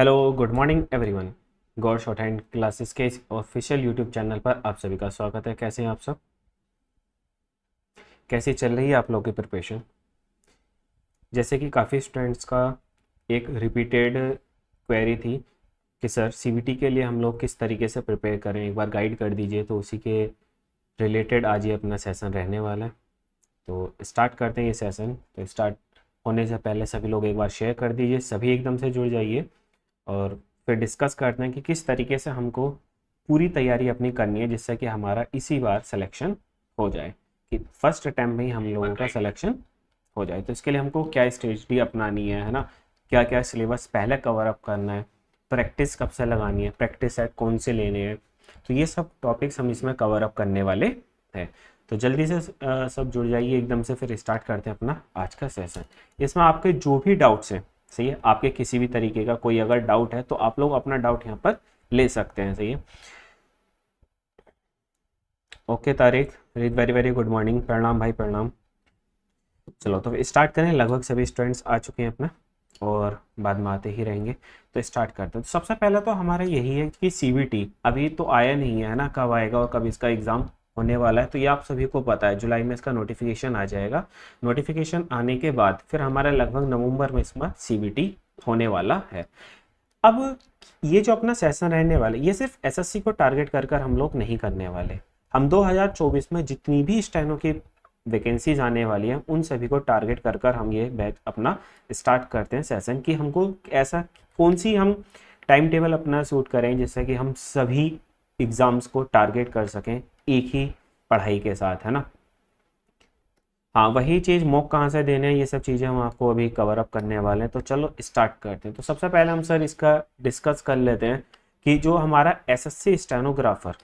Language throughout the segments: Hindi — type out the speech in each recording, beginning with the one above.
Hello good morning everyone. Gaur shorthand classes के इस ऑफिशियल यूट्यूब चैनल पर आप सभी का स्वागत है। कैसे हैं आप सब? कैसी चल रही है आप लोगों की प्रिपरेशन? जैसे कि काफ़ी स्टूडेंट्स का एक रिपीटेड क्वेरी थी कि सर सीबीटी के लिए हम लोग किस तरीके से प्रिपेयर करें, एक बार गाइड कर दीजिए। तो उसी के रिलेटेड आज ये अपना सेशन रहने वाला है। तो स्टार्ट करते हैं ये सेशन। तो स्टार्ट होने से पहले सभी लोग एक बार शेयर कर दीजिए, सभी एकदम से जुड़ जाइए और फिर डिस्कस करते हैं कि किस तरीके से हमको पूरी तैयारी अपनी करनी है जिससे कि हमारा इसी बार सिलेक्शन हो जाए, कि फर्स्ट अटैम्प्ट में ही हम लोगों का सिलेक्शन हो जाए। तो इसके लिए हमको क्या स्ट्रेटजी अपनानी है ना, क्या क्या सिलेबस पहले कवर अप करना है, प्रैक्टिस कब से लगानी है, प्रैक्टिस सेट कौन से लेने हैं, तो ये सब टॉपिक्स हम इसमें कवर अप करने वाले हैं। तो जल्दी से सब जुड़ जाइए एकदम से, फिर स्टार्ट करते हैं अपना आज का सेशन। इसमें आपके जो भी डाउट्स हैं, सही है, आपके किसी भी तरीके का कोई अगर डाउट है तो आप लोग अपना डाउट यहाँ पर ले सकते हैं, सही है। Okay Tariq, very very good morning, प्रणाम भाई प्रणाम। चलो तो स्टार्ट करें, लगभग सभी स्टूडेंट्स आ चुके हैं अपना और बाद में आते ही रहेंगे। तो स्टार्ट करते हैं। तो सबसे पहला तो हमारा यही है कि सीबीटी अभी तो आया नहीं है ना, कब आएगा और कब इसका एग्ज़ाम होने वाला है तो ये आप सभी को पता है। जुलाई में इसका नोटिफिकेशन आ जाएगा। नोटिफिकेशन आने के बाद फिर हमारा लगभग नवंबर में इसमें सीबीटी होने वाला है। अब ये जो अपना सेशन रहने वाला है ये सिर्फ एसएससी को टारगेट कर हम लोग नहीं करने वाले। हम 2024 में जितनी भी स्टेनो की वैकेंसीज आने वाली हैं उन सभी को टारगेट कर हम ये बैच अपना स्टार्ट करते हैं सेशन, कि हमको ऐसा कौन सी हम टाइम टेबल अपना सूट करें जिससे कि हम सभी एग्ज़ाम्स को टारगेट कर सकें एक ही पढ़ाई के साथ, है ना। हाँ, वही चीज़ मॉक कहाँ से देने हैं ये सब चीज़ें हम आपको अभी कवर अप करने वाले हैं। तो चलो स्टार्ट करते हैं। तो सबसे पहले हम सर इसका डिस्कस कर लेते हैं कि जो हमारा एसएससी स्टेनोग्राफर,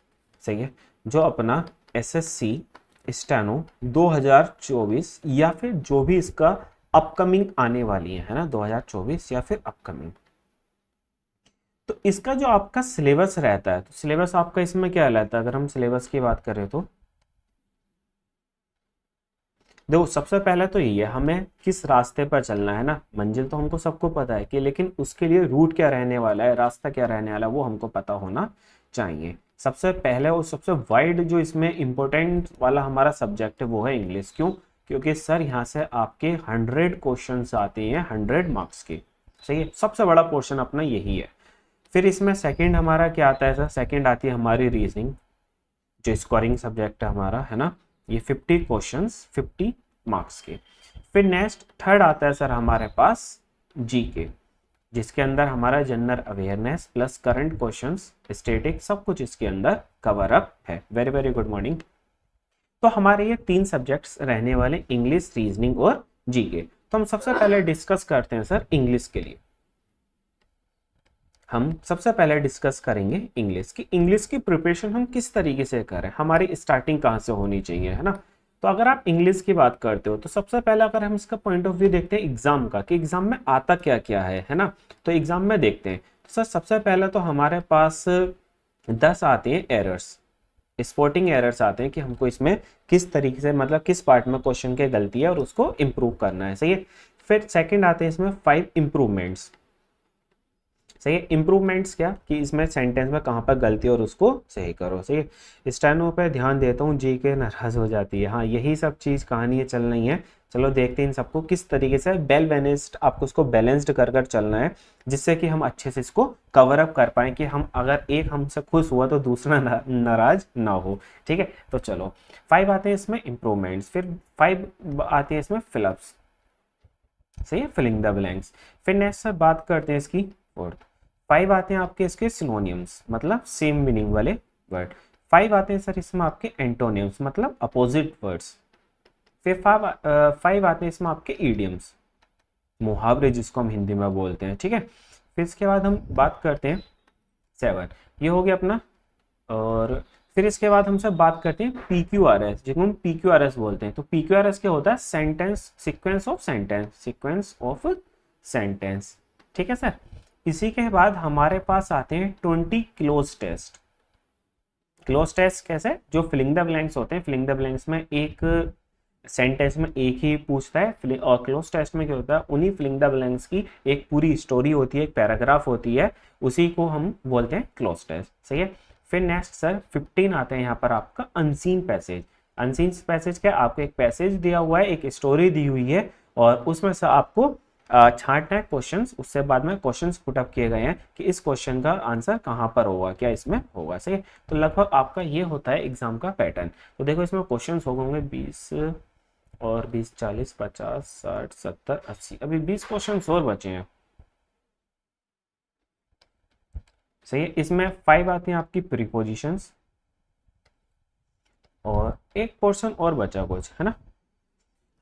सही है, जो अपना एसएससी स्टेनो 2024 या फिर जो भी इसका अपकमिंग आने वाली है ना, 2024 या फिर अपकमिंग, तो इसका जो आपका सिलेबस रहता है, तो सिलेबस आपका इसमें क्या रहता है, अगर हम सिलेबस की बात करें तो देखो सबसे पहले तो यही है, हमें किस रास्ते पर चलना है ना। मंजिल तो हमको सबको पता है कि, लेकिन उसके लिए रूट क्या रहने वाला है, रास्ता क्या रहने वाला है, वो हमको पता होना चाहिए। सबसे पहले और सबसे वाइड जो इसमें इम्पोर्टेंट वाला हमारा सब्जेक्ट है वो है इंग्लिश। क्यों? क्योंकि सर यहाँ से आपके 100 क्वेश्चन आते हैं 100 मार्क्स के, सही है, सबसे बड़ा पोर्शन अपना यही है। फिर इसमें सेकेंड हमारा क्या आता है सर, सेकेंड आती है हमारी रीजनिंग, जो स्कोरिंग सब्जेक्ट है हमारा, है ना, ये 50 क्वेश्चंस 50 मार्क्स के। फिर नेक्स्ट थर्ड आता है सर हमारे पास जीके, जिसके अंदर हमारा general awareness plus current questions, static, सब कुछ इसके अंदर कवर अप है। Very very good morning. तो हमारे ये 3 सब्जेक्ट्स रहने वाले, इंग्लिश, रीजनिंग और जीके। तो हम सबसे पहले डिस्कस करते हैं सर इंग्लिश के लिए। हम सबसे पहले डिस्कस करेंगे इंग्लिश की। इंग्लिश की प्रिपरेशन हम किस तरीके से करें, हमारी स्टार्टिंग कहाँ से होनी चाहिए, है ना। तो अगर आप इंग्लिश की बात करते हो तो सबसे पहले अगर हम इसका पॉइंट ऑफ व्यू देखते हैं एग्जाम का, कि एग्जाम में आता क्या क्या है ना। तो एग्जाम में देखते हैं तो सर सबसे पहले तो हमारे पास 10 आते हैं एरर्स, स्पॉटिंग एरर्स आते हैं कि हमको इसमें किस तरीके से, मतलब किस पार्ट में क्वेश्चन की गलती है और उसको इम्प्रूव करना है, सही है। फिर सेकेंड आते हैं इसमें 5 इम्प्रूवमेंट्स, सही है। इंप्रूवमेंट्स क्या, कि इसमें सेंटेंस में कहाँ पर गलती और उसको सही करो, सही है। स्टेनो पे ध्यान देता हूँ, जी के नाराज हो जाती है। हाँ, यही सब चीज़ कहानी चल रही है। चलो देखते हैं इन सबको किस तरीके से वेल बैलेंस्ड, आपको उसको बैलेंस्ड कर चलना है जिससे कि हम अच्छे से इसको कवर अप कर पाएँ, कि हम अगर एक हमसे खुश हुआ तो दूसरा नाराज ना हो, ठीक है। तो चलो 5 आते हैं इसमें इम्प्रूवमेंट्स, फिर 5 आते हैं इसमें फिलअप्स, सही है, फिलिंग द ब्लैंक्स। फिर नेक्स्ट सर बात करते हैं इसकी फोर्थ। 5 आते हैं आपके इसके सिनोनियम्स, मतलब सेम मीनिंग वाले वर्ड। 5 आते हैं सर इसमें आपके एंटोनियम्स, मतलब अपोजिट वर्ड्स। फिर 5 आते हैं इसमें आपके ईडियम्स, मुहावरे जिसको हम हिंदी में बोलते हैं, ठीक है। फिर इसके बाद हम बात करते हैं 7, ये हो गया अपना। और फिर इसके बाद हम सब बात करते हैं PQRS, जिसको हम PQRS बोलते हैं। तो PQRS क्या होता है, sentence sequence of sentence, sequence of sentence, ठीक है सर। इसी के बाद हमारे पास आते हैं 20 क्लोज टेस्ट। क्लोज टेस्ट कैसे, जो फिलिंग द ब्लैंक्स होते हैं, फिलिंग द ब्लैंक्स में एक सेंटेंस में एक ही पूछता है, और क्लोज टेस्ट में क्या होता है, उन्हीं फिलिंग द ब्लैंक्स की एक पूरी स्टोरी होती है, एक पैराग्राफ होती है, उसी को हम बोलते हैं क्लोज टेस्ट। सही है। फिर नेक्स्ट सर 15 आते हैं यहाँ पर आपका अनसीन पैसेज। अनसीन पैसेज क्या, आपको एक पैसेज दिया हुआ है, एक स्टोरी दी हुई है, और उसमें से आपको छांटना है क्वेश्चंस, उससे बाद में क्वेश्चंस पुटअप किए गए हैं कि इस क्वेश्चन का आंसर कहाँ पर होगा, क्या इसमें होगा। सही है। तो लगभग आपका ये होता है एग्जाम का पैटर्न। तो देखो इसमें क्वेश्चंस होंगे 20 और 20, 40, 50, 60, 70, 80, अभी 20 क्वेश्चन और बचे हैं। सही है। इसमें 5 आती हैं आपकी प्रीपोजिशंस, और एक पोर्शन और बचा कुछ, है ना।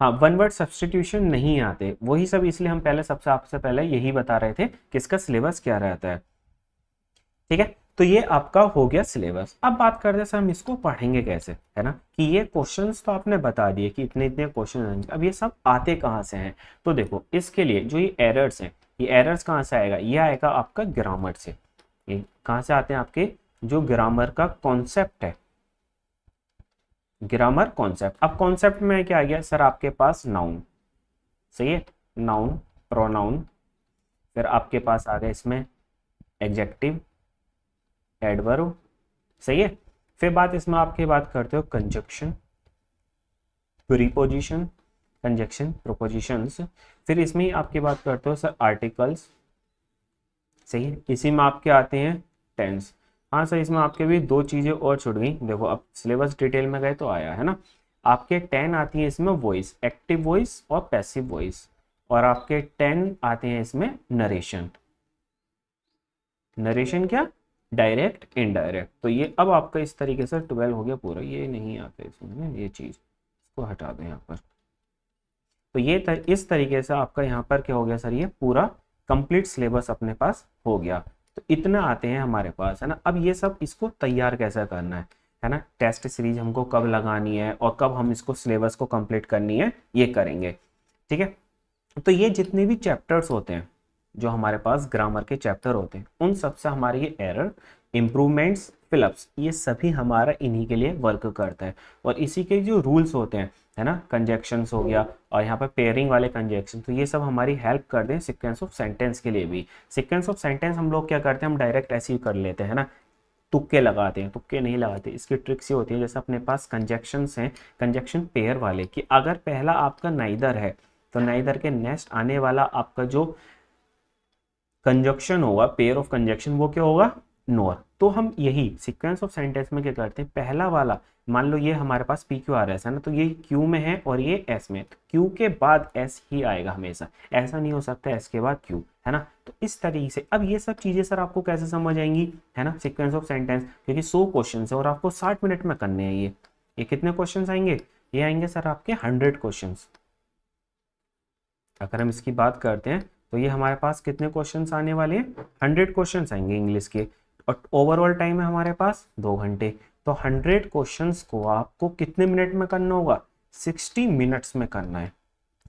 हाँ, वन वर्ड सब्सटीट्यूशन नहीं आते, वही सब इसलिए हम पहले सबसे आपसे पहले यही बता रहे थे कि इसका सिलेबस क्या रहता है। ठीक है। तो ये आपका हो गया सिलेबस। अब बात करते हैं सर हम इसको पढ़ेंगे कैसे, है ना, कि ये क्वेश्चंस तो आपने बता दिए कि इतने इतने क्वेश्चन आएंगे, अब ये सब आते कहाँ से हैं। तो देखो इसके लिए जो ये एरर्स हैं, ये एरर्स कहाँ से आएगा, ये आएगा आपका ग्रामर से। ये कहाँ से आते हैं, आपके जो ग्रामर का कॉन्सेप्ट है, ग्रामर कॉन्सेप्ट। अब कॉन्सेप्ट में क्या आ गया सर, आपके पास नाउन। सही है। नाउन, प्रोनाउन, फिर आपके पास आ गया इसमें एडजेक्टिव, एडवर्ब। सही है। फिर बात इसमें आपके बात करते हो कंजक्शन, प्रीपोजिशन, कंजक्शन, प्रोपोजिशंस। फिर इसमें आपकी बात करते हो सर आर्टिकल्स। सही है। इसी में आपके आते हैं टेंस। हाँ सर, इसमें आपके भी 2 चीजें और छूट गई। देखो अब सिलेबस डिटेल में गए तो आया, है ना। आपके 10 आती है इसमें वॉइस, एक्टिव वॉइस और पैसिव वॉइस, और आपके 10 आते हैं इसमें नरेशन। नरेशन क्या, डायरेक्ट, इनडायरेक्ट। तो ये अब आपका इस तरीके से 12 हो गया पूरा। ये नहीं आते इसमें, ये चीज इसको हटा दें यहाँ पर। तो ये इस तरीके से आपका यहाँ पर क्या हो गया सर, ये पूरा कंप्लीट सिलेबस अपने पास हो गया। तो इतना आते हैं हमारे पास, है ना। अब ये सब इसको तैयार कैसे करना है ना, टेस्ट सीरीज हमको कब लगानी है और कब हम इसको सिलेबस को कंप्लीट करनी है, ये करेंगे। ठीक है। तो ये जितने भी चैप्टर्स होते हैं, जो हमारे पास ग्रामर के चैप्टर होते हैं, उन सबसे हमारे ये एरर, इम्प्रूवमेंट्स, फिलअप्स, ये सभी हमारा इन्हीं के लिए वर्क करता है। और इसी के जो रूल्स होते हैं, है ना, कंजक्शंस हो गया, और यहाँ पर पेयरिंग वाले कंजक्शन, तो ये सब हमारी हेल्प करते हैं सीक्वेंस ऑफ सेंटेंस के लिए भी। सीक्वेंस ऑफ सेंटेंस हम लोग क्या करते हैं, हम डायरेक्ट ऐसे ही कर लेते हैं, है ना, तुक्के लगाते हैं, तुक्के नहीं लगाते। इसकी ट्रिक्स ये होती है, जैसे अपने पास कंजक्शंस हैं, कंजक्शन पेयर वाले, कि अगर पहला आपका नाइदर है तो नाइदर के नेक्स्ट आने वाला आपका जो कंजक्शन होगा, पेयर ऑफ कंजक्शन, वो क्या होगा, नोर। तो हम यही सीक्वेंस ऑफ सेंटेंस में क्या करते हैं, पहला वाला, मान लो ये हमारे पास पी क्यू आर एस है ना, तो ये क्यू में है और ये एस में, तो क्यू के बाद एस ही आएगा हमेशा, ऐसा नहीं हो सकता एस के बाद क्यू, है ना। तो इस तरीके से अब ये सब चीजें सर आपको कैसे समझ आएंगी, है ना, सीक्वेंस ऑफ सेंटेंस, क्योंकि 100 क्वेश्चन है और आपको 60 मिनट में करने हैं ये कितने क्वेश्चन आएंगे, ये आएंगे सर आपके 100 क्वेश्चन। अगर हम इसकी बात करते हैं तो ये हमारे पास कितने क्वेश्चंस आने वाले हैं, 100 क्वेश्चंस आएंगे इंग्लिश के, और ओवरऑल टाइम है हमारे पास 2 घंटे। तो 100 क्वेश्चंस को आपको कितने मिनट में करना होगा, 60 मिनट्स में करना है।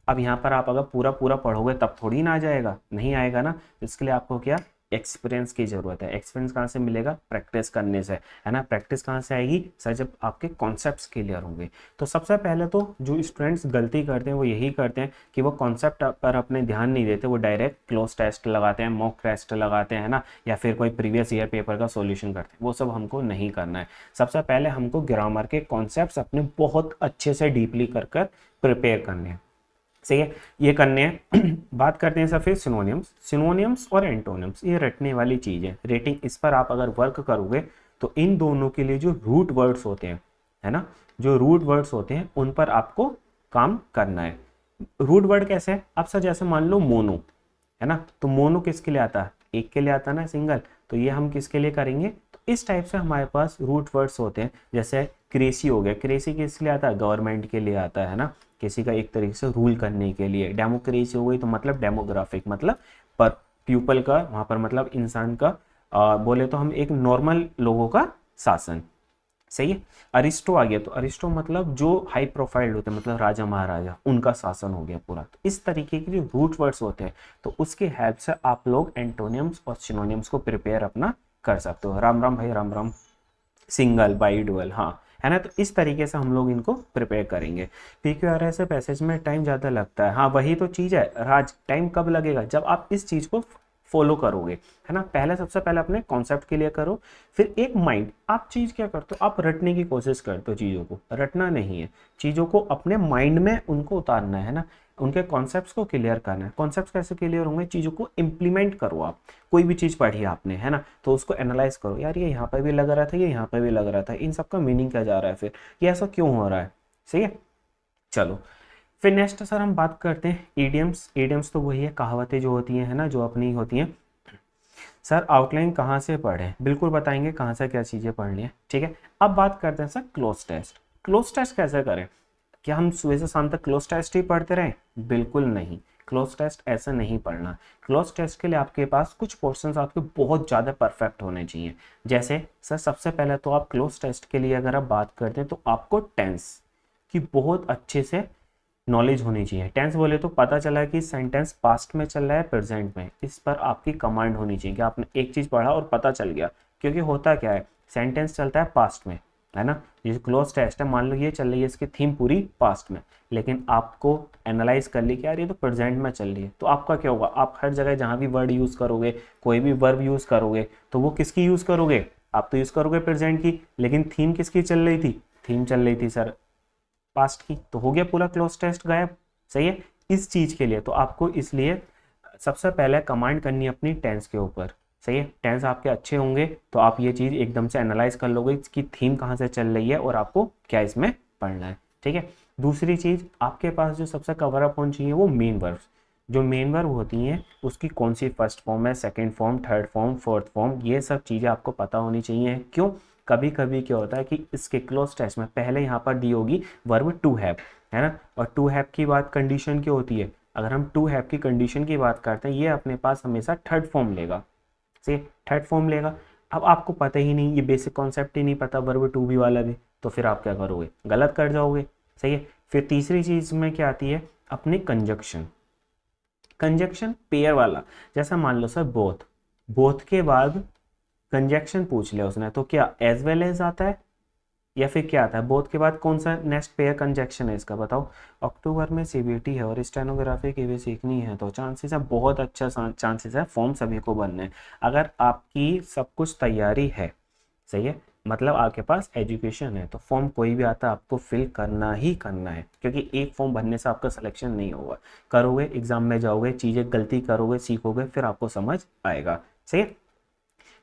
अब यहाँ पर आप अगर पूरा पूरा पढ़ोगे तब थोड़ी ना आ जाएगा, नहीं आएगा ना। इसके लिए आपको क्या, एक्सपीरियंस की जरूरत है। एक्सपीरियंस कहाँ से मिलेगा, प्रैक्टिस करने से, है ना। प्रैक्टिस कहाँ से आएगी सर, जब आपके कॉन्सेप्ट्स क्लियर होंगे। तो सबसे पहले तो जो स्टूडेंट्स गलती करते हैं वो यही करते हैं कि वो कॉन्सेप्ट पर अपने ध्यान नहीं देते, वो डायरेक्ट क्लोज टेस्ट लगाते हैं, मॉक टेस्ट लगाते हैं ना, या फिर कोई प्रीवियस ईयर पेपर का सॉल्यूशन करते हैं। वो सब हमको नहीं करना है। सबसे पहले हमको ग्रामर के कॉन्सेप्ट्स अपने बहुत अच्छे से डीपली कर प्रिपेयर करने हैं। सही है, ये करने हैं। बात करते हैं सर फिर सिनोनियम्स और एंटोनिम्स, ये रटने वाली चीज है। रेटिंग इस पर आप अगर वर्क करोगे तो इन दोनों के लिए जो रूट वर्ड्स होते हैं, है ना, जो रूट वर्ड्स होते हैं उन पर आपको काम करना है। रूट वर्ड कैसे है, अब सर जैसे मान लो मोनो, है ना, तो मोनो किसके लिए आता है, एक के लिए आता है ना, सिंगल, तो ये हम किसके लिए करेंगे। तो इस टाइप से हमारे पास रूट वर्ड्स होते हैं। जैसे क्रेसी हो गया, क्रेसी किसके लिए आता है, गवर्नमेंट के लिए आता है ना, किसी का एक तरीके से रूल करने के लिए। डेमोक्रेसी हो गई तो मतलब डेमोग्राफिक, मतलब पर पीपल का, वहां पर मतलब इंसान का, बोले तो हम एक नॉर्मल लोगों का शासन। सही है। अरिस्टो आ गया, तो अरिस्टो मतलब जो हाई प्रोफाइल होते हैं, मतलब राजा महाराजा, उनका शासन हो गया पूरा। तो इस तरीके के जो रूट वर्ड्स होते हैं, तो उसकी हेल्प से आप लोग एंटोनियम्स और सिनोनियम्स को प्रिपेयर अपना कर सकते हो। राम राम भाई, Ram Ram. Single, by, dual, हाँ, है ना। तो इस तरीके से हम लोग इनको प्रिपेयर करेंगे। PQRS पैसेज में टाइम ज़्यादा लगता है, हाँ वही तो चीज़ है राज, टाइम कब लगेगा, जब आप इस चीज़ को फॉलो करोगे, है ना। पहले सबसे पहले अपने कॉन्सेप्ट क्लियर करो, फिर एक माइंड, आप चीज़ क्या करते हो, आप रटने की कोशिश करते हो, चीज़ों को रटना नहीं है, चीज़ों को अपने माइंड में उनको उतारना है ना, उनके कॉन्सेप्ट्स को क्लियर करना है। कॉन्सेप्ट्स कैसे क्लियर होंगे, चीज़ों को इम्प्लीमेंट करो आप, कोई भी चीज़ पढ़ी आपने, है ना, तो उसको एनालाइज करो, यार ये यहाँ पर भी लग रहा था, ये यहाँ पर भी लग रहा था, इन सब का मीनिंग क्या जा रहा है, फिर ये ऐसा क्यों हो रहा है, सही है। चलो फिर नेक्स्ट सर हम बात करते हैं ईडियम्स। ईडियम्स तो वही है, कहावतें जो होती हैं, है ना, जो अपनी होती हैं। सर आउटलाइन कहाँ से पढ़ें, बिल्कुल बताएंगे कहाँ से क्या चीज़ें पढ़नी है, ठीक है। अब बात करते हैं sir cloze test. Cloze test कैसे करें, क्या हम सुबह से शाम तक क्लोज टेस्ट ही पढ़ते रहें, बिल्कुल नहीं, क्लोज टेस्ट ऐसा नहीं पढ़ना। क्लोज टेस्ट के लिए आपके पास कुछ पोर्शंस आपके बहुत ज़्यादा परफेक्ट होने चाहिए। जैसे सर सबसे पहले तो आप क्लोज टेस्ट के लिए अगर आप बात करते हैं तो आपको टेंस की बहुत अच्छे से नॉलेज होनी चाहिए। टेंस बोले तो पता चला कि सेंटेंस पास्ट में चल रहा है प्रेजेंट में, इस पर आपकी कमांड होनी चाहिए कि आपने एक चीज़ पढ़ा और पता चल गया। क्योंकि होता क्या है, सेंटेंस चलता है पास्ट में, है ना, ये क्लोज टेस्ट है, मान लो ये चल रही है इसकी थीम पूरी पास्ट में, लेकिन आपको एनालाइज कर ली कि यार ये तो प्रेजेंट में चल रही है, तो आपका क्या होगा, आप हर जगह जहाँ भी वर्ड यूज़ करोगे, कोई भी वर्ब यूज़ करोगे, तो वो किसकी यूज़ करोगे, आप तो यूज़ करोगे प्रेजेंट की, लेकिन थीम किसकी चल रही थी, थीम चल रही थी सर पास्ट की, तो हो गया पूरा क्लोज टेस्ट गायब, सही है। इस चीज के लिए तो आपको इसलिए सबसे पहले कमांड करनी है अपनी टेंस के ऊपर, सही है। टेंस आपके अच्छे होंगे तो आप ये चीज एकदम से एनालाइज कर लोगे कि थीम कहाँ से चल रही है और आपको क्या इसमें पढ़ना है, ठीक है। दूसरी चीज आपके पास जो सबसे कवर अप होनी चाहिए वो मेन वर्ब्स, जो मेन वर्ब होती हैं उसकी कौन सी फर्स्ट फॉर्म है, second form, third form, fourth form, ये सब चीज़ें आपको पता होनी चाहिए। क्यों, कभी कभी क्या होता है कि इसके क्लोज टेस्ट में पहले यहाँ पर दी होगी वर्ब टू हैव, है ना, और टू हैव की बात कंडीशन की होती है, अगर हम टू हैव की कंडीशन की बात करते हैं ये अपने पास हमेशा थर्ड फॉर्म लेगा, से थर्ड फॉर्म लेगा। अब आपको पता ही नहीं, ये बेसिक कॉन्सेप्ट ही नहीं पता वर्ब टू भी वाला भी, तो फिर आप क्या करोगे, गलत कर जाओगे, सही है। फिर तीसरी चीज में क्या आती है, अपने कंजक्शन, कंजक्शन पेयर वाला, जैसा मान लो सर बोथ, बोथ के बाद कंजक्शन पूछ लिया उसने, तो क्या एज वेल एज आता है या फिर क्या आता है, बोथ के बाद कौन सा नेक्स्ट पेयर कंजक्शन है इसका बताओ। अक्टूबर में CBT है और स्टेनोग्राफी की भी सीखनी है, तो चांसेस है, बहुत अच्छा चांसेस है फॉर्म सभी को बनने हैं। अगर आपकी सब कुछ तैयारी है, सही है, मतलब आपके पास एजुकेशन है, तो फॉर्म कोई भी आता है आपको फिल करना ही करना है, क्योंकि एक फॉर्म भरने से आपका सिलेक्शन नहीं होगा, करोगे एग्जाम में जाओगे, चीज़ें गलती करोगे, सीखोगे, फिर आपको समझ आएगा, सही है।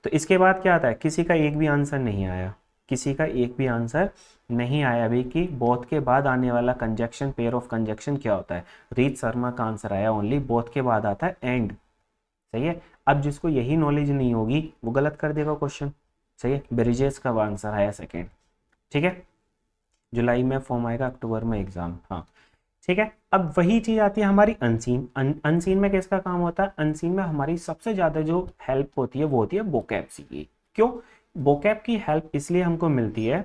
तो इसके बाद क्या आता है, किसी का एक भी आंसर नहीं आया, किसी का एक भी आंसर नहीं आया अभी कि बोथ के बाद आने वाला कंजक्शन, पेयर ऑफ कंजक्शन क्या होता है। रीत शर्मा का आंसर आया ओनली बोथ के बाद आता है एंड, सही है। अब जिसको यही नॉलेज नहीं होगी वो गलत कर देगा क्वेश्चन, सही है। ब्रिजेस का आंसर आया सेकेंड, ठीक है। जुलाई में फॉर्म आएगा, अक्टूबर में एग्जाम, हाँ ठीक है। अब वही चीज आती है हमारी अनसीन। अनसीन में किसका काम होता है, अनसीन में हमारी सबसे ज्यादा जो हेल्प होती है वो होती है वोकैब की। क्यों, वोकैब की हेल्प इसलिए हमको मिलती है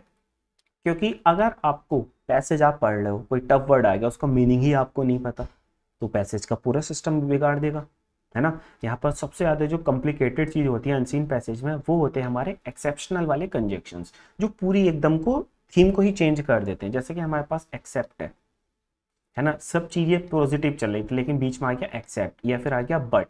क्योंकि अगर आपको पैसेज आप पढ़ रहे हो, कोई टफ वर्ड आएगा उसका मीनिंग ही आपको नहीं पता, तो पैसेज का पूरा सिस्टम बिगाड़ देगा, है ना। यहाँ पर सबसे ज्यादा जो कॉम्प्लिकेटेड चीज होती है अनसीन पैसेज में वो होते हैं हमारे एक्सेप्शनल वाले कंजक्शंस, जो पूरी एकदम को थीम को ही चेंज कर देते हैं। जैसे कि हमारे पास एक्सेप्ट है ना, सब चीजें पॉजिटिव चल रही थी लेकिन बीच में आ गया एक्सेप्ट या फिर आ गया बट,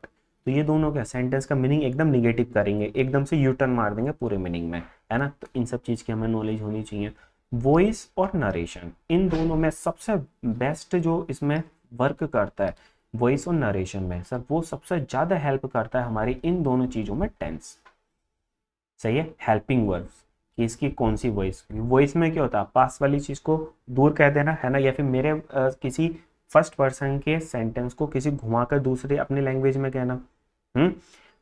तो ये दोनों क्या सेंटेंस का मीनिंग एकदम निगेटिव करेंगे, एकदम से यू टर्न मार देंगे पूरे मीनिंग में, है ना। तो इन सब चीज की हमें नॉलेज होनी चाहिए। वॉइस और नरेशन, इन दोनों में सबसे बेस्ट जो इसमें वर्क करता है वॉइस और नरेशन में सर, वो सबसे ज्यादा हेल्प करता है हमारी इन दोनों चीजों में टेंस, सही है। हेल्पिंग वर्ब्स कि इसकी कौन सी वॉइस, वॉइस में क्या होता है पास वाली चीज को दूर कर देना, है ना, या फिर मेरे किसी फर्स्ट पर्सन के सेंटेंस को किसी घुमाकर दूसरे अपने लैंग्वेज में कहना।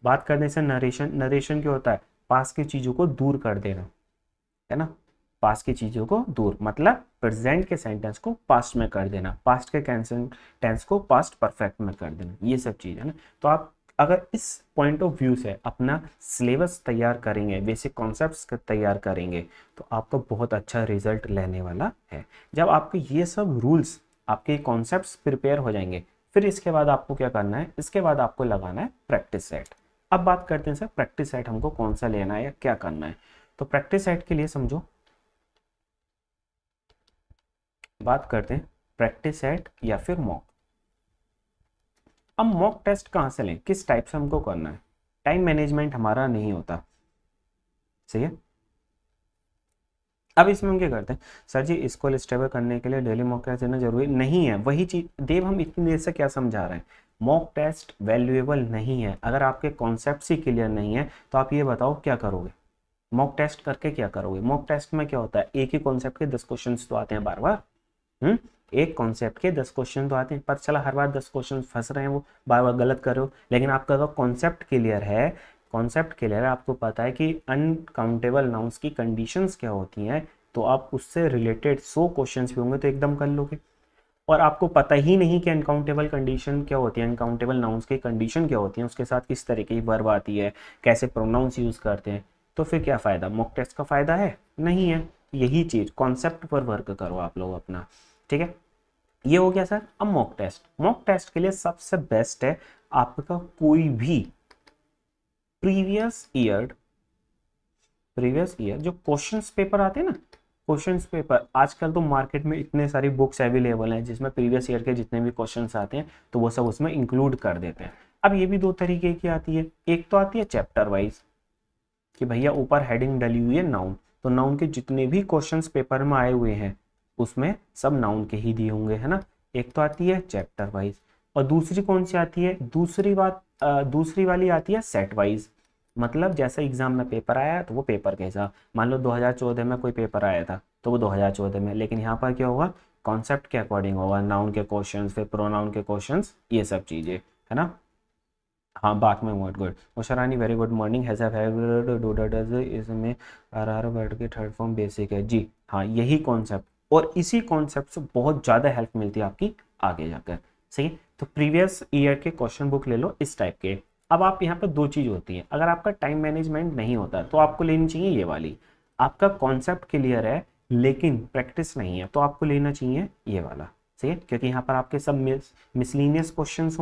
बात करने से नरेशन, नरेशन क्या होता है पास की चीजों को दूर कर देना, है ना, पास की चीजों को दूर मतलब प्रेजेंट के सेंटेंस को पास्ट में कर देना, पास्ट के टेंस को पास्ट परफेक्ट में कर देना, ये सब चीज है ना। तो आप अगर इस पॉइंट ऑफ व्यू से अपना सिलेबस तैयार करेंगे, बेसिक कॉन्सेप्ट्स तैयार करेंगे, तो आपको बहुत अच्छा रिजल्ट लेने वाला है। जब आपके ये सब रूल्स, आपके कॉन्सेप्ट्स प्रिपेयर हो जाएंगे, फिर इसके बाद आपको क्या करना है, इसके बाद आपको लगाना है प्रैक्टिस सेट। अब बात करते हैं सर प्रैक्टिस सेट हमको कौन सा लेना है या क्या करना है। तो प्रैक्टिस सेट के लिए समझो बात करते हैं प्रैक्टिस सेट या फिर मॉक। अब मॉक टेस्ट कहाँ से लें, किस टाइप से हमको करना है, टाइम मैनेजमेंट हमारा नहीं होता, सही है। अब इसमें हम क्या करते हैं, सर जी इसको स्टेबल करने के लिए डेली मॉक टेस्ट देना जरूरी नहीं है। वही चीज देव हम इतनी देर से क्या समझा रहे हैं, मॉक टेस्ट वैल्यूएबल नहीं है। अगर आपके कॉन्सेप्ट ही क्लियर नहीं है तो आप ये बताओ क्या करोगे, मॉक टेस्ट करके क्या करोगे। मॉक टेस्ट में क्या होता है, एक ही कॉन्सेप्ट के 10 क्वेश्चन तो आते हैं बार बार। एक कॉन्सेप्ट के 10 क्वेश्चन तो आते हैं, पता चला हर बार 10 क्वेश्चन फंस रहे हैं, वो बार बार गलत कर रहे हो। लेकिन आपका अगर कॉन्सेप्ट क्लियर है, कॉन्सेप्ट क्लियर है, आपको पता है कि अनकाउंटेबल नाउन्स की कंडीशंस क्या होती हैं, तो आप उससे रिलेटेड 100 क्वेश्चंस भी होंगे तो एकदम कर लोगे। और आपको पता ही नहीं कि अनकाउंटेबल कंडीशन क्या होती है, अनकाउंटेबल नाउन्स की कंडीशन क्या होती है, उसके साथ किस तरीके की वर्ब आती है, कैसे प्रोनाउंस यूज करते हैं, तो फिर क्या फायदा, मॉक टेस्ट का फायदा है नहीं है। यही चीज कॉन्सेप्ट पर वर्क करो आप लोग अपना, ठीक है। ये हो गया सर। अब मॉक टेस्ट, मॉक टेस्ट के लिए सबसे बेस्ट है आपका कोई भी प्रीवियस ईयर जो क्वेश्चंस पेपर आते हैं ना, क्वेश्चंस पेपर आजकल तो मार्केट में इतने सारी बुक्स अवेलेबल हैं जिसमें प्रीवियस ईयर के जितने भी क्वेश्चंस आते हैं तो वो सब उसमें इंक्लूड कर देते हैं। अब ये भी दो तरीके की आती है, एक तो आती है चैप्टर वाइज कि भैया ऊपर हेडिंग डली हुई है नाउन, तो नाउन के जितने भी क्वेश्चंस पेपर में आए हुए हैं उसमें सब नाउन के ही दिए होंगे, है ना। एक तो आती है चैप्टर वाइज, और दूसरी कौन सी आती है, दूसरी वाली आती है सेट वाइज। मतलब जैसे एग्जाम में पेपर आया तो वो पेपर के हिसाब, मान लो 2014 में कोई पेपर आया था तो वो 2014 में, लेकिन यहाँ पर क्या होगा, कॉन्सेप्ट के अकॉर्डिंग होगा, नाउन के क्वेश्चंस, फिर प्रोनाउन के क्वेश्चंस, ये सब चीजें, है ना। हाँ बात में word good, Usharani very good morning, has इसमें आर वर्ड के थर्ड फॉर्म बेसिक है जी। हाँ यही कॉन्सेप्ट, और इसी कॉन्सेप्ट से बहुत ज़्यादा हेल्प मिलती है आपकी आगे जाकर, सही है। तो प्रीवियस ईयर के क्वेश्चन बुक ले लो इस टाइप के। अब आप यहाँ पर दो चीज़ होती है, अगर आपका टाइम मैनेजमेंट नहीं होता तो आपको लेनी चाहिए ये वाली, आपका कॉन्सेप्ट क्लियर है लेकिन प्रैक्टिस नहीं है तो आपको लेना चाहिए ये वाला, सही है। क्योंकि यहाँ पर आपके सब मिसलिनियस क्वेश्चंस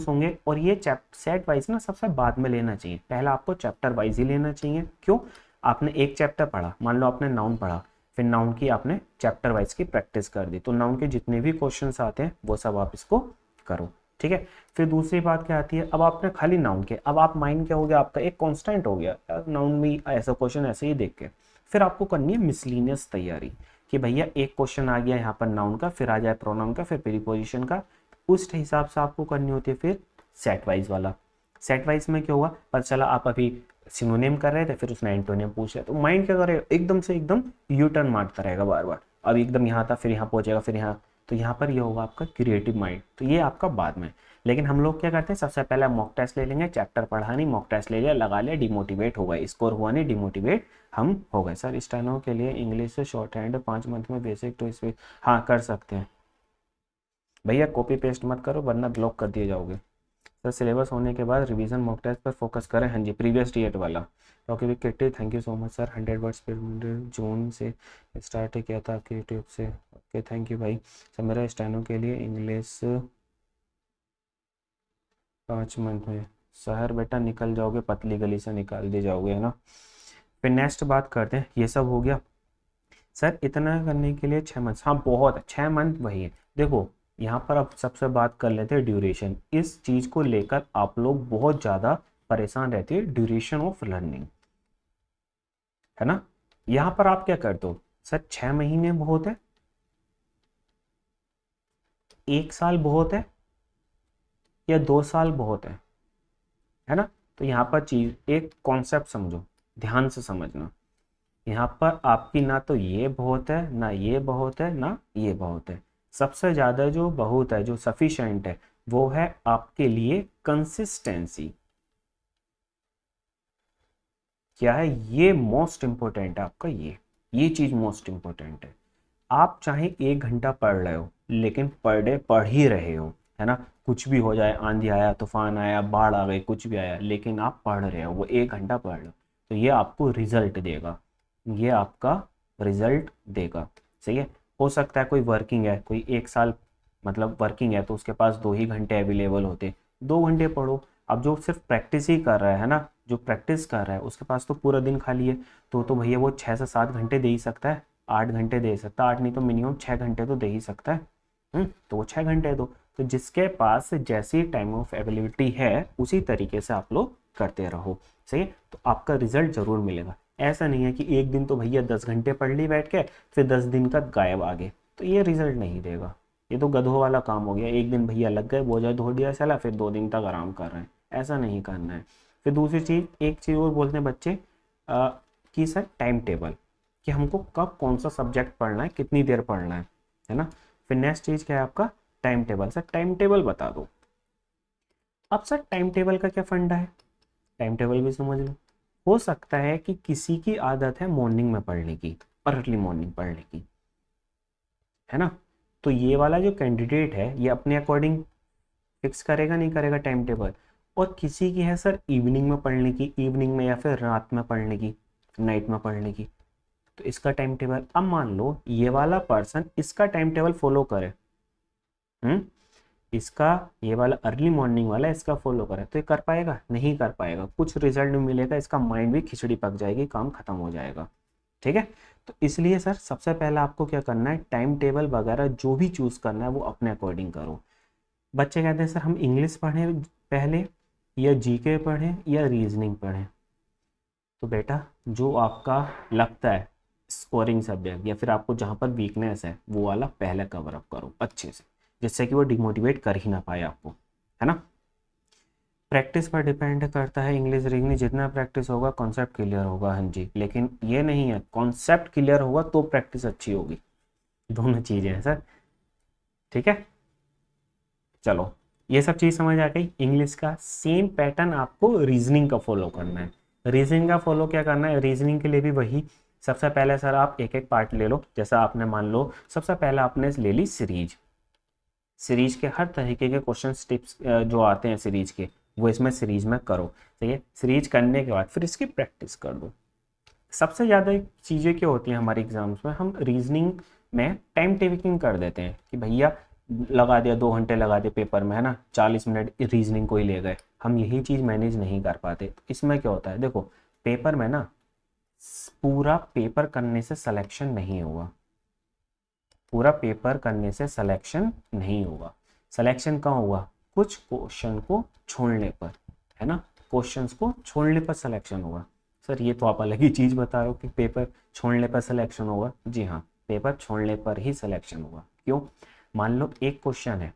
होंगे और ये सेट वाइज ना सबसे बाद में लेना चाहिए, पहला आपको चैप्टर वाइज ही लेना चाहिए। क्यों, आपने एक चैप्टर पढ़ा, मान लो आपने नाउन पढ़ा, फिर नाउन की आपने चैप्टर वाइज की प्रैक्टिस कर दी, तो नाउन के जितने भी क्वेश्चंस आते हैं वो सब आप इसको करो, ठीक है। फिर दूसरी बात क्या आती है, अब आपने खाली नाउन के, अब आप माइंड क्या हो गया आपका, एक कांस्टेंट हो गया नाउन में ऐसा क्वेश्चन ऐसे ही देख के, फिर आपको करनी है मिसलिनियस तैयारी कि भैया एक क्वेश्चन आ गया यहाँ पर नाउन का, फिर आ जाए प्रोनाउन का, फिर प्रीपोजिशन का, उस हिसाब से आपको करनी होती है फिर सेट वाइज वाला। सेट वाइज में क्या हुआ, पता चला आप अभी सिनोनिम कर रहे थे फिर उसने एंटोनियम पूछ लिया, तो माइंड क्या करेगा, एकदम से एकदम यू टर्न मारता रहेगा बार बार, अब एकदम यहाँ था फिर यहाँ पहुंचेगा फिर यहाँ, तो यहाँ पर ये होगा आपका क्रिएटिव माइंड, तो ये आपका बाद में। लेकिन हम लोग क्या करते हैं, सबसे पहले मॉक टेस्ट ले लेंगे, चैप्टर पढ़ा नहीं, मॉक टेस्ट ले लिया, लगा लिया, डिमोटिवेट हो गए, स्कोर हुआ नहीं, डिमोटिवेट हम हो गए। सर स्टेनो के लिए इंग्लिश से शॉर्ट हैंड 5 मंथ में बेसिक तो इसमें हाँ कर सकते हैं भैया, कॉपी पेस्ट मत करो वरना ब्लॉक कर दिए जाओगे। सर सिलेबस होने के बाद रिवीजन मॉक टेस्ट पर फोकस करें, हाँ जी प्रीवियस ईयर वाला। ओके भी kitty thank you so much sir, 100 words पर जून से स्टार्ट किया था आपके यूट्यूब से, ओके थैंक यू भाई। सर मेरा स्टेनो के लिए इंग्लिश 5 मंथ में, शहर बेटा निकल जाओगे, पतली गली से निकाल दिए जाओगे, है ना। फिर नेक्स्ट बात करते हैं, ये सब हो गया सर, इतना करने के लिए 6 मंथ, हाँ बहुत है 6 मंथ वही है। देखो यहाँ पर अब सबसे बात कर लेते हैं ड्यूरेशन, इस चीज को लेकर आप लोग बहुत ज्यादा परेशान रहते हैं, ड्यूरेशन ऑफ लर्निंग, है ना। यहाँ पर आप क्या करते हो, सर 6 महीने बहुत है, 1 साल बहुत है, या 2 साल बहुत है ना। तो यहाँ पर चीज एक कॉन्सेप्ट समझो, ध्यान से समझना, यहाँ पर आपकी ना तो ये बहुत है ना ये बहुत है ना ये बहुत है, सबसे ज्यादा जो बहुत है, जो सफिशिएंट है, वो है आपके लिए कंसिस्टेंसी। क्या है ये, मोस्ट इंपॉर्टेंट है आपका ये चीज मोस्ट इंपॉर्टेंट है। आप चाहे 1 घंटा पढ़ रहे हो लेकिन पर डे पढ़ ही रहे हो, है ना, कुछ भी हो जाए, आंधी आया, तूफान आया, बाढ़ आ गई, कुछ भी आया, लेकिन आप पढ़ रहे हो, वो 1 घंटा पढ़ रहे हो, तो ये आपको रिजल्ट देगा, ये आपका रिजल्ट देगा, सही है। हो सकता है कोई वर्किंग है, कोई 1 साल मतलब वर्किंग है तो उसके पास 2 ही घंटे अवेलेबल होते, 2 घंटे पढ़ो। अब जो सिर्फ प्रैक्टिस ही कर रहा है ना, जो प्रैक्टिस कर रहा है उसके पास तो पूरा दिन खाली है, तो भैया वो 6 से 7 घंटे दे ही सकता है, 8 घंटे दे सकता, 8 नहीं तो मिनिमम 6 घंटे तो दे ही सकता है। तो वो 6 घंटे दो। तो जिसके पास जैसी टाइम ऑफ अवेलेबिलिटी है उसी तरीके से आप लोग करते रहो, सही है। तो आपका रिजल्ट जरूर मिलेगा। ऐसा नहीं है कि एक दिन तो भैया 10 घंटे पढ़ ली बैठ के, फिर 10 दिन का गायब आगे, तो ये रिजल्ट नहीं देगा। ये तो गधों वाला काम हो गया। एक दिन भैया लग गए, बोझा धो दिया चला, फिर 2 दिन तक आराम कर रहे हैं, ऐसा नहीं करना है। फिर दूसरी चीज़, एक चीज़ और बोलते हैं बच्चे कि सर टाइम टेबल, कि हमको कब कौन सा सब्जेक्ट पढ़ना है, कितनी देर पढ़ना है ना। फिर नेक्स्ट चीज़ क्या है आपका, time table. Sir time table बता दो। अब सर टाइम टेबल का क्या फंडा है, टाइम टेबल भी समझ लो। हो सकता है कि किसी की आदत है मॉर्निंग में पढ़ने की, अर्ली मॉर्निंग पढ़ने की, है ना। तो ये वाला जो कैंडिडेट है ये अपने अकॉर्डिंग फिक्स करेगा, नहीं करेगा टाइम टेबल। और किसी की है सर इवनिंग में पढ़ने की, इवनिंग में या फिर रात में पढ़ने की, नाइट में पढ़ने की, तो इसका टाइम टेबल। अब मान लो ये वाला पर्सन इसका टाइम टेबल फॉलो करे, इसका ये वाला अर्ली मॉर्निंग वाला इसका फॉलो करे, तो ये कर पाएगा, नहीं कर पाएगा, कुछ रिजल्ट नहीं मिलेगा, इसका माइंड भी खिचड़ी पक जाएगी, काम खत्म हो जाएगा, ठीक है। तो इसलिए सर सबसे पहले आपको क्या करना है, टाइम टेबल वगैरह जो भी चूज करना है वो अपने अकॉर्डिंग करो। बच्चे कहते हैं सर हम इंग्लिश पढ़ें पहले या जीके पढ़ें या रीजनिंग पढ़ें, तो बेटा जो आपका लगता है स्कोरिंग सब्जेक्ट या फिर आपको जहाँ पर वीकनेस है वो वाला पहले कवर अप करो अच्छे से, जिससे कि वो डिमोटिवेट कर ही ना पाए आपको, है ना। प्रैक्टिस पर डिपेंड करता है, इंग्लिश रीजनिंग जितना प्रैक्टिस होगा कॉन्सेप्ट क्लियर होगा, हाँ जी। लेकिन ये नहीं है कॉन्सेप्ट क्लियर होगा तो प्रैक्टिस अच्छी होगी, दोनों चीज़ें हैं सर, ठीक है। चलो ये सब चीज़ समझ आ गई। इंग्लिश का सेम पैटर्न आपको रीजनिंग का फॉलो करना है। रीजनिंग का फॉलो क्या करना है, रीजनिंग के लिए भी वही, सबसे पहले सर आप एक एक पार्ट ले लो। जैसा आपने मान लो सबसे पहले आपने ले ली सीरीज, सीरीज के हर तरीके के क्वेश्चन टिप्स जो आते हैं सीरीज के, वो इसमें सीरीज में करो, ठीक है। सीरीज करने के बाद फिर इसकी प्रैक्टिस कर दो। सबसे ज़्यादा चीज़ें क्या होती हैं हमारे एग्जाम्स में, हम रीजनिंग में टाइम टेकिंग कर देते हैं कि भैया लगा दिया 2 घंटे लगा दिए पेपर में, है ना, 40 मिनट रीजनिंग को ही ले गए, हम यही चीज़ मैनेज नहीं कर पाते। तो इसमें क्या होता है, देखो पेपर में ना पूरा पेपर करने से सिलेक्शन नहीं होगा, पूरा पेपर करने से सिलेक्शन नहीं होगा। सिलेक्शन कहाँ होगा, कुछ क्वेश्चन को छोड़ने पर, है ना, क्वेश्चंस को छोड़ने पर सिलेक्शन होगा। सर ये तो आप अलग ही चीज़ बता रहे हो कि पेपर छोड़ने पर सिलेक्शन होगा। जी हाँ, पेपर छोड़ने पर ही सिलेक्शन होगा। क्यों, मान लो एक क्वेश्चन है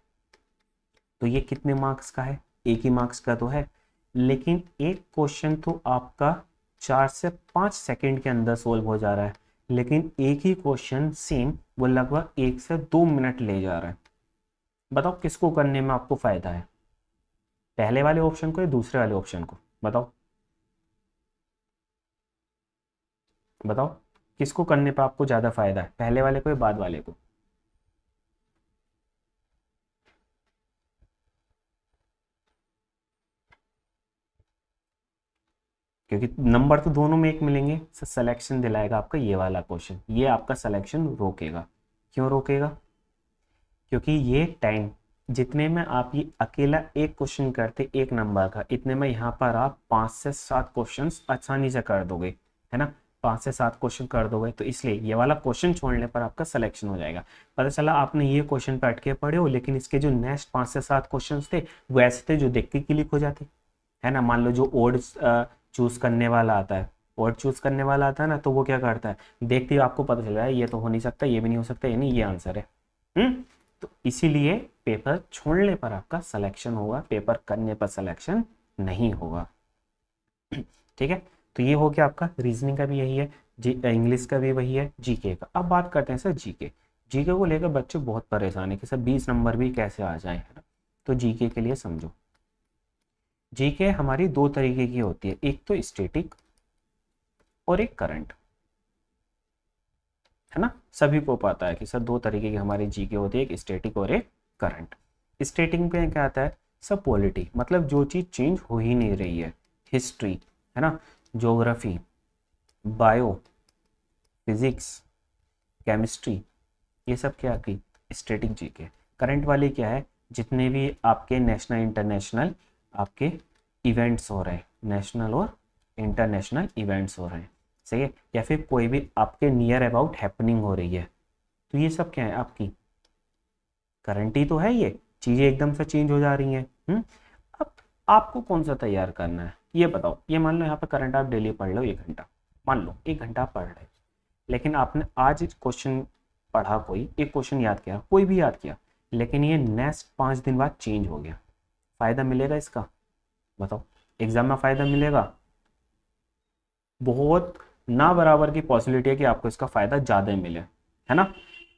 तो ये कितने मार्क्स का है, एक ही मार्क्स का तो है, लेकिन एक क्वेश्चन तो आपका 4 से 5 सेकंड के अंदर सोल्व हो जा रहा है, लेकिन एक ही क्वेश्चन सेम वो लगभग 1 से 2 मिनट ले जा रहा है। बताओ किसको करने में आपको फायदा है, पहले वाले ऑप्शन को या दूसरे वाले ऑप्शन को, बताओ बताओ किसको करने पर आपको ज़्यादा फायदा है, पहले वाले को या बाद वाले को। क्योंकि नंबर तो दोनों में एक मिलेंगे, सर सिलेक्शन दिलाएगा आपका ये वाला क्वेश्चन, ये आपका सिलेक्शन रोकेगा। क्यों रोकेगा, क्योंकि ये टाइम जितने में आप ये अकेला एक क्वेश्चन करते एक नंबर का, इतने में यहाँ पर आप 5 से 7 क्वेश्चन आसानी से कर दोगे, है ना, 5 से 7 क्वेश्चन कर दोगे। तो इसलिए ये वाला क्वेश्चन छोड़ने पर आपका सिलेक्शन हो जाएगा। पता चला आपने ये क्वेश्चन पे अटके पड़े हो, लेकिन इसके जो नेक्स्ट 5 से 7 क्वेश्चन थे वो ऐसे थे जो देख के क्लिक हो जाते, है ना। मान लो जो ओड चूज करने वाला आता है, ओड चूज करने वाला आता है ना, तो वो क्या करता है, देखते ही आपको पता चल रहा है ये तो हो नहीं सकता, ये भी नहीं हो सकता, ये नहीं, ये आंसर है। तो इसीलिए पेपर छोड़ने पर आपका सिलेक्शन होगा, पेपर करने पर सिलेक्शन नहीं होगा, ठीक है। तो ये हो गया आपका रीजनिंग का भी यही है, इंग्लिश का भी वही है, जीके का। अब बात करते हैं सर जीके। जीके को लेकर बच्चे बहुत परेशान है कि सर 20 नंबर भी कैसे आ जाए, है ना। तो जीके के लिए समझो, जीके हमारी 2 तरीके की होती है, एक तो स्टैटिक और एक करंट, है ना। सभी को पता है कि सर 2 तरीके की हमारी जीके होती है, एक स्टैटिक और एक करंट। स्टैटिक पे क्या आता है, सब पॉलिटी, मतलब जो चीज़ चेंज हो ही नहीं रही है, हिस्ट्री, है ना, ज्योग्राफी, बायो, फिजिक्स, केमिस्ट्री, ये सब क्या की स्टैटिक जीके। करंट वाली क्या है, जितने भी आपके नेशनल इंटरनेशनल आपके इवेंट्स हो रहे हैं, नेशनल और इंटरनेशनल इवेंट्स हो रहे हैं, सही है, या फिर कोई भी आपके नियर अबाउट हैपनिंग हो रही है, तो ये सब क्या है, आपकी करंट ही तो है, ये चीज़ें एकदम से चेंज हो जा रही हैं। अब आपको कौन सा तैयार करना है ये बताओ। ये मान लो यहाँ पे करंट आप डेली पढ़ लो 1 घंटा, मान लो 1 घंटा आप पढ़ रहे, लेकिन आपने आज क्वेश्चन पढ़ा, कोई एक क्वेश्चन याद किया, कोई भी याद किया, लेकिन ये नेक्स्ट 5 दिन बाद चेंज हो गया, फ़ायदा मिलेगा इसका, बताओ। एग्जाम में फ़ायदा मिलेगा, बहुत ना बराबर की पॉसिबिलिटी है कि आपको इसका फ़ायदा ज़्यादा मिले, है ना।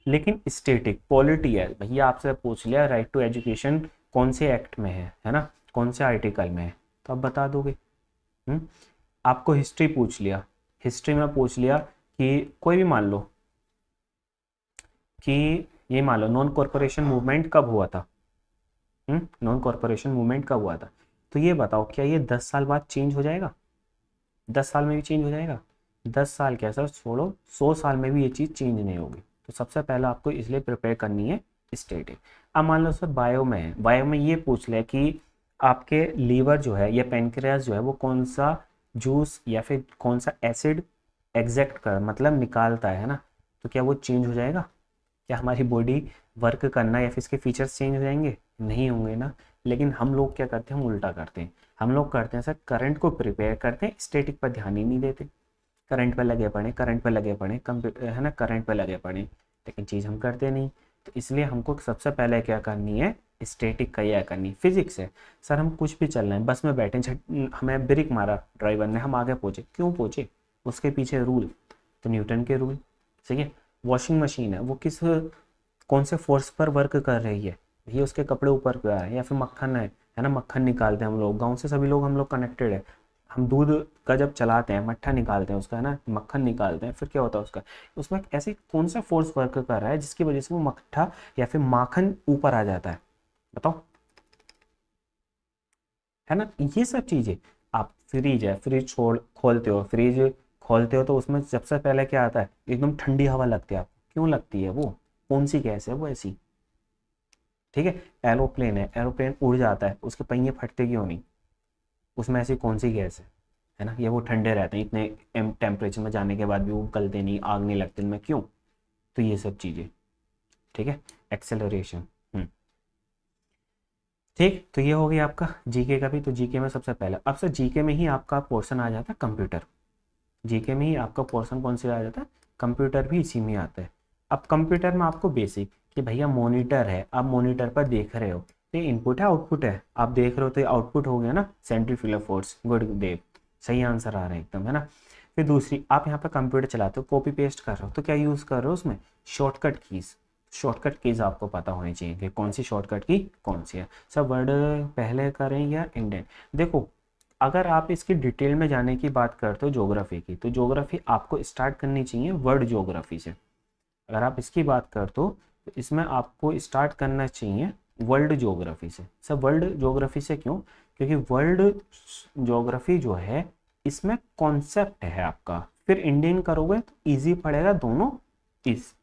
लेकिन स्टैटिक पॉलिटी है भैया, आपसे पूछ लिया राइट टू एजुकेशन कौन से एक्ट में है ना, कौन से आर्टिकल में है, तो आप बता दोगे। आपको हिस्ट्री पूछ लिया, हिस्ट्री में पूछ लिया कि कोई भी मान लो कि ये मान लो नॉन कॉरपोरेशन मूवमेंट कब हुआ था, नॉन कॉरपोरेशन मूवमेंट कब हुआ था, तो ये बताओ क्या ये 10 साल बाद चेंज हो जाएगा, 10 साल में भी चेंज हो जाएगा, 10 साल क्या सर छोड़ो, 100 साल में भी ये चीज़ चेंज नहीं होगी। तो सबसे पहले आपको इसलिए प्रिपेयर करनी है स्टैटिक। अब मान लो सर बायो में है, बायो में ये पूछ ले कि आपके लीवर जो है या पेनक्रियास जो है वो कौन सा जूस या फिर कौन सा एसिड एग्जैक्ट कर मतलब निकालता है ना, तो क्या वो चेंज हो जाएगा, क्या हमारी बॉडी वर्क करना या फिर इसके फीचर्स चेंज हो जाएंगे, नहीं होंगे ना। लेकिन हम लोग क्या करते हैं, हम उल्टा करते हैं, हम लोग करते हैं सर करंट को प्रिपेयर करते हैं, स्टैटिक पर ध्यान ही नहीं देते, करंट पर लगे पड़े, करंट पर लगे पड़े, कंप्यूटर है ना, करंट पर लगे पड़े, लेकिन चीज़ हम करते नहीं। तो इसलिए हमको सबसे पहले क्या करनी है, स्टैटिक का यह करनी। फिजिक्स है सर, हम कुछ भी चल रहे हैं, बस में बैठे, हमें ब्रेक मारा ड्राइवर ने, हम आगे पहुँचे, क्यों पहुँचे, उसके पीछे रूल, तो न्यूटन के रूल, सही है। वॉशिंग मशीन है, वो कौन से फोर्स पर वर्क कर रही है, ये उसके कपड़े ऊपर पे आ रहे हैं, या फिर मक्खन है ना, मक्खन निकालते हैं हम लोग, गाँव से सभी लोग हम लोग कनेक्टेड है, हम दूध का जब चलाते हैं मट्ठा निकालते हैं उसका, है ना, मक्खन निकालते हैं, फिर क्या होता है उसका, उसमें ऐसे कौन सा फोर्स वर्क कर रहा है जिसकी वजह से वो मट्ठा या फिर माखन ऊपर आ जाता है, बताओ, है ना। ये सब चीज़ें, आप फ्रिज है, फ्रिज खोलते हो, फ्रिज खोलते हो तो उसमें सबसे पहले क्या आता है, एकदम ठंडी हवा लगती है आपको, क्यों लगती है, वो कौन सी गैस है वो ऐसी, ठीक है। एरोप्लेन है, एरोप्लेन उड़ जाता है, उसके पहिए फटते क्यों नहीं, उसमें ऐसी कौन सी गैस है ना, ये वो ठंडे रहते हैं, इतने टेम्परेचर में जाने के बाद भी वो गलते नहीं, आग नहीं लगती उनमें, क्यों, तो ये सब चीज़ें, ठीक है। एक्सेलरेशन, ठीक, तो ये हो गया आपका जीके का भी। तो जीके में सबसे पहले, अब सर जीके में ही आपका पोर्शन आ जाता है कंप्यूटर, जीके में ही आपका पोर्शन कौन से आ जाता है, कंप्यूटर भी इसी में आता है। अब कंप्यूटर में आपको बेसिक कि भैया मॉनिटर है, आप मॉनिटर पर देख रहे हो, तो ये इनपुट है आउटपुट है, आप देख रहे हो तो ये आउटपुट हो गया ना, सेंट्रीफ्यूगल फोर्स, गुड देव, सही आंसर आ रहा है एकदम, है ना। फिर दूसरी, आप यहाँ पर कंप्यूटर चलाते हो, कॉपी पेस्ट कर रहे हो, तो क्या यूज़ कर रहे हो उसमें, शॉर्टकट कीज़, शॉर्टकट कीज़ आपको पता होनी चाहिए कि कौन सी शॉर्टकट की कौन सी है। सब वर्ड पहले करें या इंडेंट, देखो अगर आप इसकी डिटेल में जाने की बात करते हो ज्योग्राफी की, तो ज्योग्राफी आपको स्टार्ट करनी चाहिए वर्ल्ड ज्योग्राफी से। अगर आप इसकी बात करते हो तो इसमें आपको स्टार्ट करना चाहिए वर्ल्ड ज्योग्राफी से। सब वर्ल्ड ज्योग्राफी से क्यों, क्योंकि वर्ल्ड ज्योग्राफी जो है इसमें कॉन्सेप्ट है आपका, फिर इंडियन करोगे तो इजी पड़ेगा दोनों इस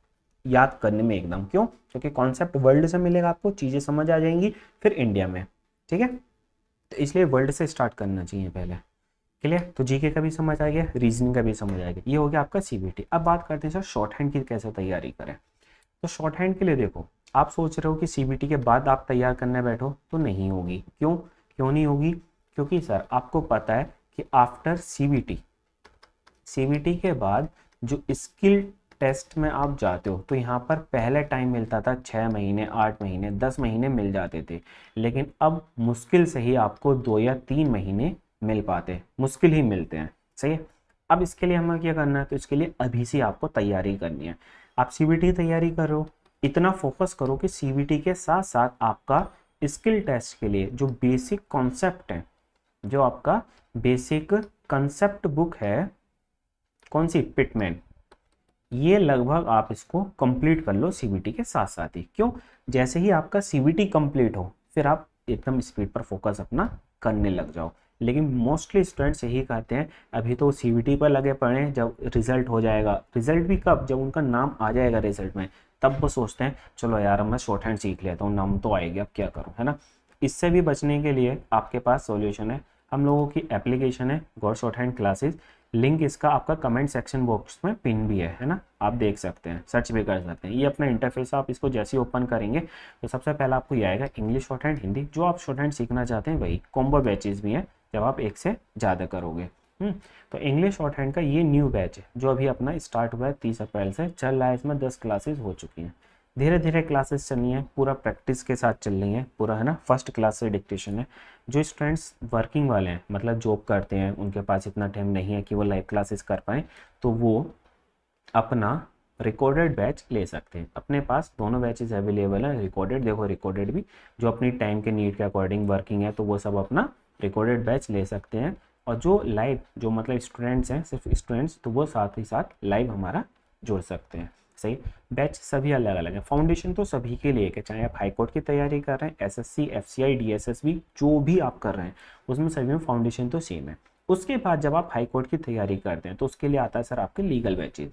याद करने में एकदम, क्यों, क्योंकि कॉन्सेप्ट वर्ल्ड से मिलेगा आपको, चीज़ें समझ आ जाएंगी फिर इंडिया में, ठीक है। तो इसलिए वर्ल्ड से स्टार्ट करना चाहिए पहले, क्लियर। तो जीके का भी समझ आ गया, रीजनिंग का भी समझ आ गया, ये हो गया आपका सीबीटी। अब बात करते हैं सर शॉर्ट हैंड की कैसे तैयारी करें। तो शॉर्ट हैंड के लिए देखो, आप सोच रहे हो कि सीबीटी के बाद आप तैयार करने बैठो तो नहीं होगी, क्यों, क्यों नहीं होगी, क्योंकि सर आपको पता है कि आफ्टर सीबीटी, सीबीटी के बाद जो स्किल टेस्ट में आप जाते हो, तो यहाँ पर पहले टाइम मिलता था 6 महीने, 8 महीने, 10 महीने मिल जाते थे, लेकिन अब मुश्किल से ही आपको 2 या 3 महीने मिल पाते, मुश्किल ही मिलते हैं, सही है। अब इसके लिए हमें क्या करना है, तो इसके लिए अभी से आपको तैयारी करनी है। आप सीबीटी तैयारी करो, इतना फोकस करो कि सीबीटी के साथ साथ आपका स्किल टेस्ट के लिए जो बेसिक कॉन्सेप्ट है, जो आपका बेसिक कंसेप्ट बुक है, कौन सी, पिटमैन, ये लगभग आप इसको कंप्लीट कर लो सीबीटी के साथ साथ ही, क्यों, जैसे ही आपका सीबीटी कंप्लीट हो फिर आप एकदम स्पीड पर फोकस अपना करने लग जाओ। लेकिन मोस्टली स्टूडेंट्स यही कहते हैं अभी तो सीबीटी पर लगे पड़े हैं, जब रिजल्ट हो जाएगा, रिजल्ट भी कब, जब उनका नाम आ जाएगा रिजल्ट में, तब वो सोचते हैं चलो यार मैं शॉर्ट हैंड सीख लेता हूँ, नाम तो आएगा अब क्या करूँ, है ना। इससे भी बचने के लिए आपके पास सॉल्यूशन है, हम लोगों की एप्लीकेशन है God short hand classes, link इसका आपका कमेंट सेक्शन बॉक्स में पिन भी है ना, आप देख सकते हैं, सर्च भी कर सकते हैं। ये अपना इंटरफेस, आप इसको जैसे ही ओपन करेंगे तो सबसे पहले आपको ये आएगा इंग्लिश शॉर्ट हैंड हिंदी। जो आप शॉर्ट हैंड सीखना चाहते हैं वही कॉम्बो बैचेज भी हैं जब आप एक से ज़्यादा करोगे। तो इंग्लिश शॉर्ट हैंड का ये न्यू बैच है जो अभी अपना स्टार्ट हुआ है 30 अप्रैल से, चल रहा है। इसमें 10 क्लासेस हो चुकी हैं, धीरे धीरे क्लासेस चलनी है, पूरा प्रैक्टिस के साथ चल रही है पूरा, है ना। फर्स्ट क्लास से डिक्टेशन है। जो स्टूडेंट्स वर्किंग वाले हैं, मतलब जॉब करते हैं, उनके पास इतना टाइम नहीं है कि वो लाइव क्लासेस कर पाएँ, तो वो अपना रिकॉर्डेड बैच ले सकते हैं। अपने पास दोनों बैचेस अवेलेबल हैं, रिकॉर्डेड, देखो रिकॉर्डेड भी, जो अपनी टाइम के नीड के अकॉर्डिंग वर्किंग है तो वो सब अपना रिकॉर्डेड बैच ले सकते हैं। और जो लाइव, जो मतलब स्टूडेंट्स हैं, सिर्फ स्टूडेंट्स, तो वो साथ ही साथ लाइव हमारा जुड़ सकते हैं। सही, बैच सभी अलग अलग है। फाउंडेशन तो सभी के लिए है, चाहे आप हाई कोर्ट की तैयारी कर रहे हैं, एसएससी, एफसीआई, डीएसएसबी, जो भी आप कर रहे हैं उसमें सभी में फाउंडेशन तो सेम है। उसके बाद जब आप हाई कोर्ट की तैयारी करते हैं तो उसके लिए आता है सर आपके लीगल बैचेज।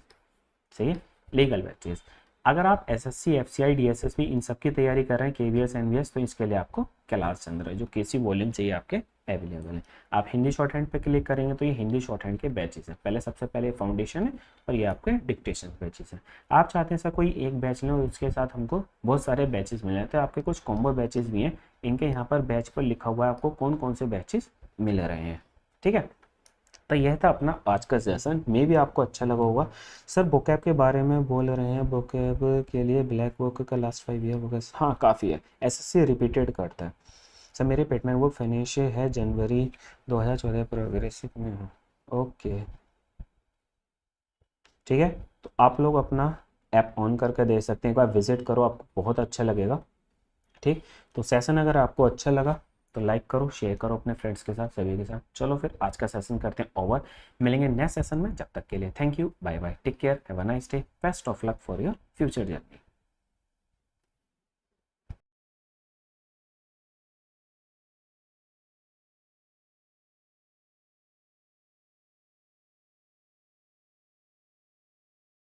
सही है, लीगल बैचेज। अगर आप एसएससी, एफसीआई, डीएसएसबी इन सब की तैयारी कर रहे हैं, केवीएस, एनवीएस, तो इसके लिए आपको कैलाश चंद्र है, जो केसी वॉल्यूम चाहिए आपके अवेलेबल है। आप हिंदी शॉर्ट हैंड पे क्लिक करेंगे तो ये हिंदी शॉर्ट हैंड के बैचेस है। पहले सबसे पहले फाउंडेशन है और ये आपके डिक्टेशन बैचेस है। आप चाहते हैं सर कोई एक बैच लें और उसके साथ हमको बहुत सारे बैचेस मिल जाते हैं, आपके कुछ कॉम्बो बैचेस भी हैं। इनके यहाँ पर बैच पर लिखा हुआ है आपको कौन कौन से बैचेस मिल रहे हैं। ठीक है, तो यह था अपना आज का सेशन, मे भी आपको अच्छा लगा होगा। सर वोकैब के बारे में बोल रहे हैं, वोकैब के लिए ब्लैक बुक का लास्ट 5 ईयर वोकैब, हाँ काफ़ी है, एसएससी रिपीटेड करता है। सर मेरे पेटमेंट वो फिनिश है जनवरी 2014, प्रोग्रेसिव में हूँ। ओके ठीक है, तो आप लोग अपना ऐप ऑन करके दे सकते हैं, एक बार विजिट करो, आपको बहुत अच्छा लगेगा। ठीक, तो सेशन अगर आपको अच्छा लगा तो लाइक करो, शेयर करो अपने फ्रेंड्स के साथ, सभी के साथ। चलो फिर आज का सेशन करते हैं ओवर, मिलेंगे नेक्स्ट सेशन में। जब तक के लिए thank you, bye bye, take care, have a nice day, best of luck for your future journey.